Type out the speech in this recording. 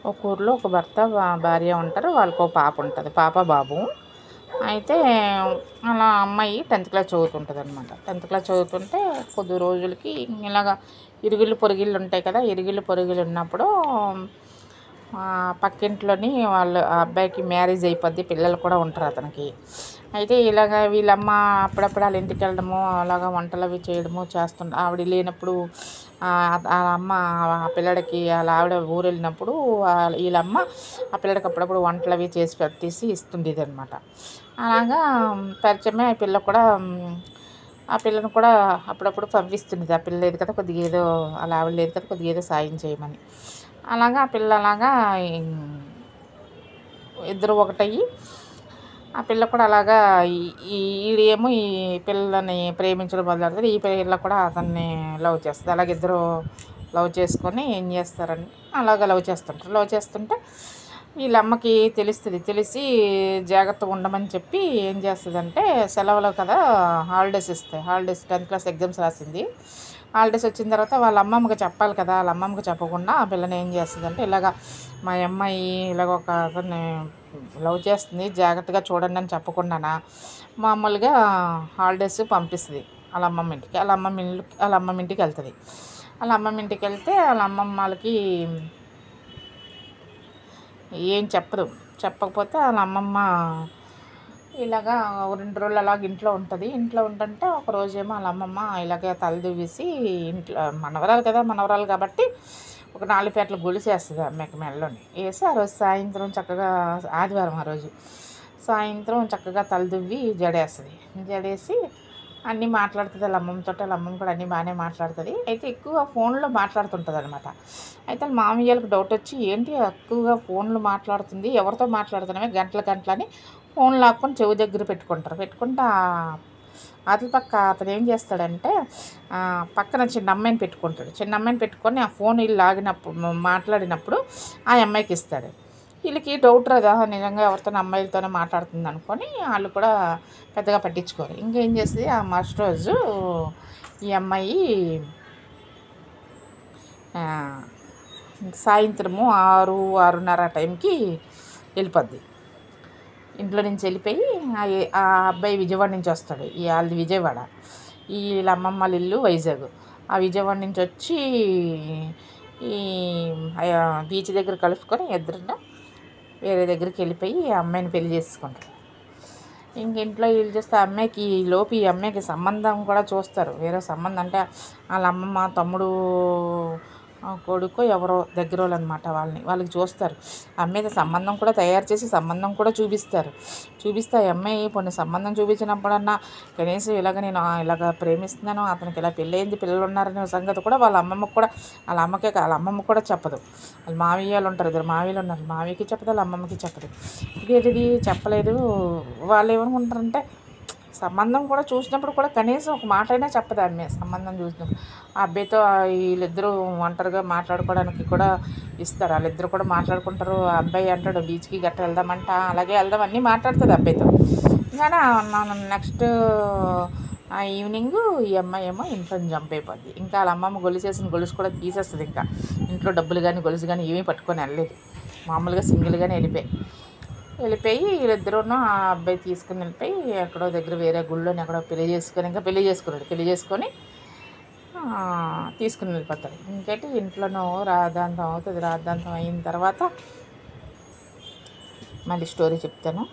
ఒక ఊర్లో ఒక భర్త భార్య ఉంటారు. వాళ్ళకో పాప ఉంటుంది, పాప బాబు. అయితే అలా అమ్మాయి 10th క్లాస్ చదువుతుంటుందన్నమాట. 10th క్లాస్ చదువుతుంటే కొద్ది రోజులకి ఇలాగ ఇరుగుళ్ళు పొరుగుళ్ళు ఉంటాయి కదా, ఇరుగుళ్ళు పొరుగుళ్ళు ఉన్నప్పుడు పక్కింట్లోని వాళ్ళు ఆ అబ్బాయికి మ్యారేజ్ అయిపోద్ది, పిల్లలు కూడా ఉంటారు అతనికి. అయితే ఇలాగ వీళ్ళమ్మ అప్పుడప్పుడు వాళ్ళ ఇంటికి వెళ్ళడము, అలాగా వంటలు అవి చేయడము ఆవిడ లేనప్పుడు ఆ అమ్మ ఆ పిల్లడికి వాళ్ళ ఆవిడ ఊరు వెళ్ళినప్పుడు వీళ్ళమ్మ ఆ పిల్లడికి అప్పుడప్పుడు వంటలు అవి చేసి పెట్టేసి ఇస్తుండేది అనమాట. అలాగా పరిచయమే ఆ పిల్ల కూడా. ఆ పిల్లను కూడా అప్పుడప్పుడు పంపిస్తుండేది. ఆ పిల్ల లేదు కదా, కొద్దిగా ఏదో అలా ఆవిడ లేదు కదా, కొద్దిగా ఏదో సాయం చేయమని. అలాగా ఆ పిల్ల అలాగా ఇద్దరు ఒకటయ్యి ఆ పిల్ల కూడా అలాగా ఈడేమో ఈ పిల్లని ప్రేమించడం మొదలెడతాడు. ఈ పిల్ల కూడా అతన్ని లవ్ చేస్తుంది. అలాగే ఇద్దరు లవ్ చేసుకొని ఏం చేస్తారంటే అలాగ లవ్ చేస్తుంటారు. లవ్ చేస్తుంటే వీళ్ళమ్మకి తెలుస్తుంది. తెలిసి జాగ్రత్తగా ఉండమని చెప్పి ఏం చేస్తుందంటే సెలవులు కదా, హాలిడేస్ ఇస్తాయి. హాలిడేస్ 10th క్లాస్ ఎగ్జామ్స్ రాసింది. హాలిడేస్ వచ్చిన తర్వాత వాళ్ళ అమ్మమ్మకి చెప్పాలి కదా, వాళ్ళ అమ్మమ్మకి చెప్పకుండా ఆ పిల్లని ఏం చేస్తుందంటే ఇలాగ మా అమ్మాయి ఇలాగ ఒక అతన్ని లవ్ చేస్తుంది, జాగ్రత్తగా చూడండి అని చెప్పకుండానా మామూలుగా హాలిడేస్ పంపిస్తుంది వాళ్ళ అమ్మమ్మ ఇంటికి. వాళ్ళ అమ్మమ్మ ఇంటికి వెళ్తుంది. వాళ్ళ అమ్మమ్మ ఇంటికి వెళ్తే వాళ్ళ అమ్మమ్మ వాళ్ళకి ఏం చెప్పదు. చెప్పకపోతే వాళ్ళ అమ్మమ్మ ఇలాగా 2 రోజులు అలాగ ఇంట్లో ఉంటుంది. ఇంట్లో ఉంటుంటే ఒకరోజేమో వాళ్ళ అమ్మమ్మ ఇలాగే తలదూవేసి ఇంట్లో మనవరాలు కదా, మనవరాలు కాబట్టి ఒక 4 పేటలు గొలుసేస్తుంది అమ్మాయికి మెడలోని వేసి ఆ రోజు సాయంత్రం చక్కగా ఆదివారం ఆ రోజు సాయంత్రం చక్కగా తలదువ్వి జడేస్తుంది. జడేసి అన్నీ మాట్లాడుతుంది వాళ్ళ అమ్మమ్మతో. వాళ్ళ అమ్మమ్మ కూడా అన్నీ బాగానే మాట్లాడుతుంది. అయితే ఎక్కువ ఫోన్లో మాట్లాడుతుంటుంది అనమాట. అయితే వాళ్ళ మామయ్యలకు డౌట్ వచ్చి ఏంటి ఎక్కువగా ఫోన్లు మాట్లాడుతుంది, ఎవరితో మాట్లాడుతున్నామే గంటల గంటలని ఫోన్ లాక్కొని చెవి దగ్గర పెట్టుకుంటారు. పెట్టుకుంటే అతని పక్క అతను ఏం చేస్తాడంటే పక్కన చిన్న అమ్మాయిని పెట్టుకుంటాడు. చిన్న అమ్మాయిని పెట్టుకొని ఆ ఫోన్ వీళ్ళు లాగినప్పుడు మాట్లాడినప్పుడు ఆ అమ్మాయికి ఇస్తాడు. వీళ్ళకి డౌట్ రాదా నిజంగా ఎవరితో అమ్మాయిలతోనే మాట్లాడుతుంది అనుకొని వాళ్ళు కూడా పెద్దగా పట్టించుకోరు. ఇంకేం చేస్తుంది ఆ మరుసటి రోజు ఈ అమ్మాయి సాయంత్రము 6-6:30 టైంకి వెళ్ళిపోద్ది. ఇంట్లో నుంచి వెళ్ళిపోయి ఆ అబ్బాయి విజయవాడ నుంచి వస్తాడు. వాళ్ళది విజయవాడ, వీళ్ళ అమ్మమ్మ వాళ్ళ ఇల్లు వైజాగ్. ఆ విజయవాడ నుంచి వచ్చి ఈ బీచ్ దగ్గర కలుసుకొని ఇద్దరు వేరే దగ్గరికి వెళ్ళిపోయి ఆ అమ్మాయిని పెళ్లి చేసుకుంటారు. ఇంక ఇంట్లో వీళ్ళు చూస్తే ఈ అమ్మాయికి సంబంధం కూడా చూస్తారు. వేరే సంబంధం అంటే వాళ్ళ అమ్మమ్మ తమ్ముడు కొడుకు ఎవరో దగ్గర వాళ్ళు అనమాట. వాళ్ళకి చూస్తారు. అమ్మాయికి సంబంధం కూడా తయారు చేసి సంబంధం కూడా చూపిస్తే ఆ అమ్మాయి కొన్ని సంబంధం చూపించినప్పుడన్నా కనీసం నేను ఇలాగ ప్రేమిస్తున్నాను, అతనికి ఇలా పెళ్ళయింది, పిల్లలు ఉన్నారనే సంగతి కూడా వాళ్ళ అమ్మమ్మకి కూడా చెప్పదు. వాళ్ళ మావయ్యలు ఉంటారు, ఇద్దరు మావయ్యలు ఉన్నారు. మావయ్యకి చెప్పదు, వాళ్ళ అమ్మమ్మకి చెప్పదు. ఇది చెప్పలేదు. వాళ్ళు ఏమనుకుంటారంటే సంబంధం కూడా చూసినప్పుడు కూడా కనీసం ఒక మాట అయినా చెప్పదు ఆమె. సంబంధం చూసినప్పుడు ఆ అబ్బాయితో వీళ్ళిద్దరూ ఒంటరిగా మాట్లాడుకోవడానికి కూడా ఇస్తారు. వాళ్ళిద్దరు కూడా మాట్లాడుకుంటారు. ఆ అబ్బాయి అంటాడు బీచ్కి గట్ట వెళ్దామంట, అలాగే వెళ్దాం అన్నీ మాట్లాడుతుంది అబ్బాయితో. కానీ నెక్స్ట్ ఈవినింగ్ ఈ అమ్మాయి ఏమో ఇంట్లో జంప్ అయిపోద్ది. ఇంకా వాళ్ళ అమ్మమ్మ గొలుసు కూడా తీసేస్తుంది. ఇంకా ఇంట్లో డబ్బులు కానీ గొలుసు కానీ ఏమీ పట్టుకొని వెళ్ళలేదు. మామూలుగా సింగిల్గానే వెళ్ళిపోయి వీళ్ళిద్దరూ ఆ అబ్బాయి తీసుకుని వెళ్ళిపోయి ఎక్కడో దగ్గర వేరే గుళ్ళోని ఎక్కడో పెళ్లి చేసుకొని తీసుకుని వెళ్ళిపోతాడు. ఇంకేంటి ఇంట్లోనూ రాద్ధాంతం అవుతుంది. రాద్ధాంతం అయిన తర్వాత మళ్ళీ స్టోరీ చెప్తాను.